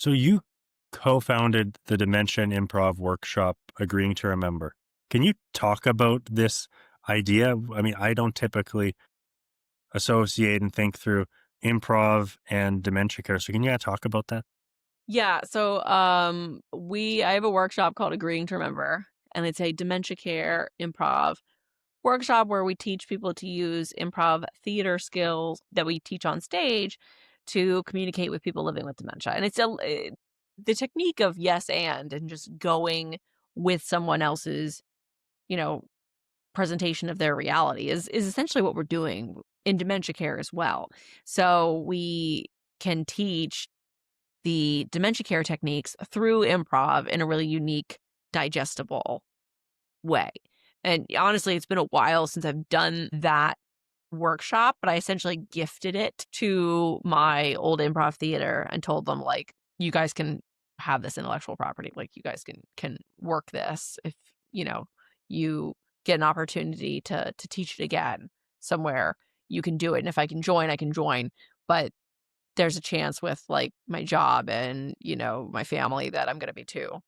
So you co-founded the Dementia and Improv workshop, Agreeing to Remember. Can you talk about this idea? I mean, I don't typically associate and think through improv and dementia care. So can you talk about that? Yeah, so I have a workshop called Agreeing to Remember, and it's a dementia care improv workshop where we teach people to use improv theater skills that we teach on stage to communicate with people living with dementia. And the technique of yes and just going with someone else's, you know, presentation of their reality is essentially what we're doing in dementia care as well. So we can teach the dementia care techniques through improv in a really unique, digestible way. And honestly, it's been a while since I've done that workshop, but I essentially gifted it to my old improv theater and told them like, you guys can have this intellectual property. Like you guys can work this if, you know, you get an opportunity to teach it again somewhere, you can do it. And if I can join, I can join. But there's a chance with, like, my job and, my family that I'm gonna be too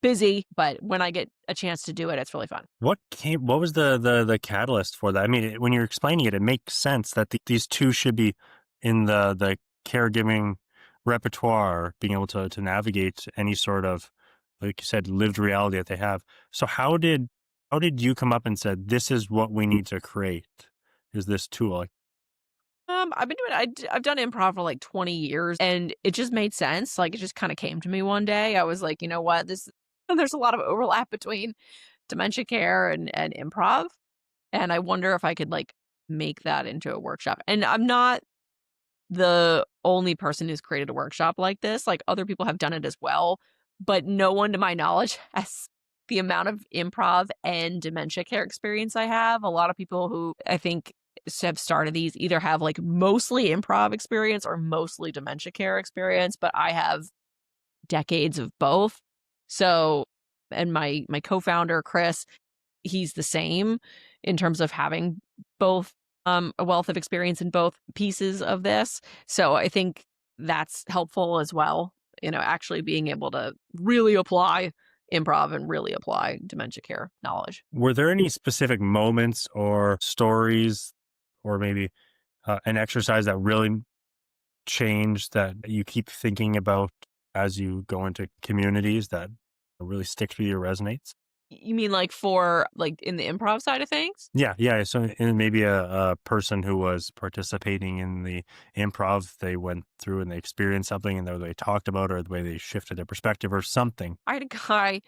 busy, but when I get a chance to do it, it's really fun. What was the catalyst for that? I mean, when you're explaining it, it makes sense that these two should be in the caregiving repertoire, being able to navigate any sort of, like you said, lived reality that they have. So how did you come up and said, this is what we need to create? Is this tool? Like, I've been doing I've done improv for, like, 20 years, and it just made sense, like, it just kinda came to me one day. I was like, "You know what? This" there's a lot of overlap between dementia care and improv, and I wonder if I could, like, make that into a workshop. And I'm not the only person who's created a workshop like this, like, other people have done it as well, but no one to my knowledge has the amount of improv and dementia care experience I have. A lot of people who I think have started these either have, like, mostly improv experience or mostly dementia care experience, but I have decades of both. So and my co-founder, Chris, he's the same in terms of having both, a wealth of experience in both pieces of this. So I think that's helpful as well, actually being able to really apply improv and really apply dementia care knowledge. were there any specific moments or stories, or maybe an exercise that really changed that you keep thinking about as you go into communities that really sticks with you or resonates? You mean like for like in the improv side of things? Yeah, yeah. So, and maybe a person who was participating in the improv, they went through and they experienced something, and the way they talked about it, or the way they shifted their perspective, or something. I had a guy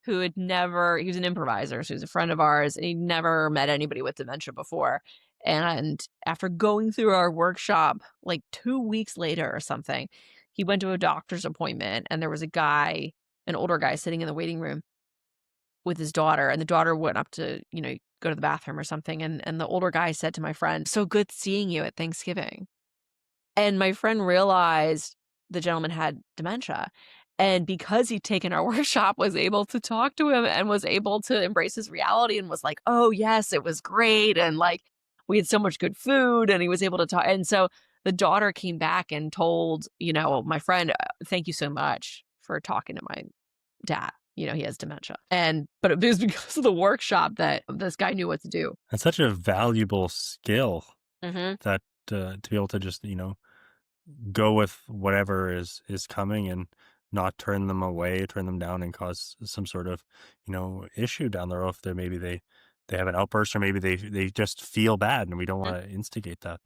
who had never he was an improviser, so he was a friend of ours, and he'd never met anybody with dementia before. And after going through our workshop, like 2 weeks later or something, he went to a doctor's appointment, and there was a guy, an older guy sitting in the waiting room with his daughter, and the daughter went up to, go to the bathroom or something, and the older guy said to my friend, "So good seeing you at Thanksgiving." And my friend realized the gentleman had dementia, and because he'd taken our workshop, was able to talk to him and was able to embrace his reality and was like, "Oh, yes, it was great," and, like, we had so much good food, and he was able to talk, and so the daughter came back and told, my friend, "Thank you so much for talking to my dad. He has dementia." But it was because of the workshop that this guy knew what to do. That's such a valuable skill Mhm. that to be able to just go with whatever is coming and not turn them away, turn them down, and cause some sort of issue down the road. If they maybe they have an outburst, or maybe they just feel bad, and we don't want to instigate that.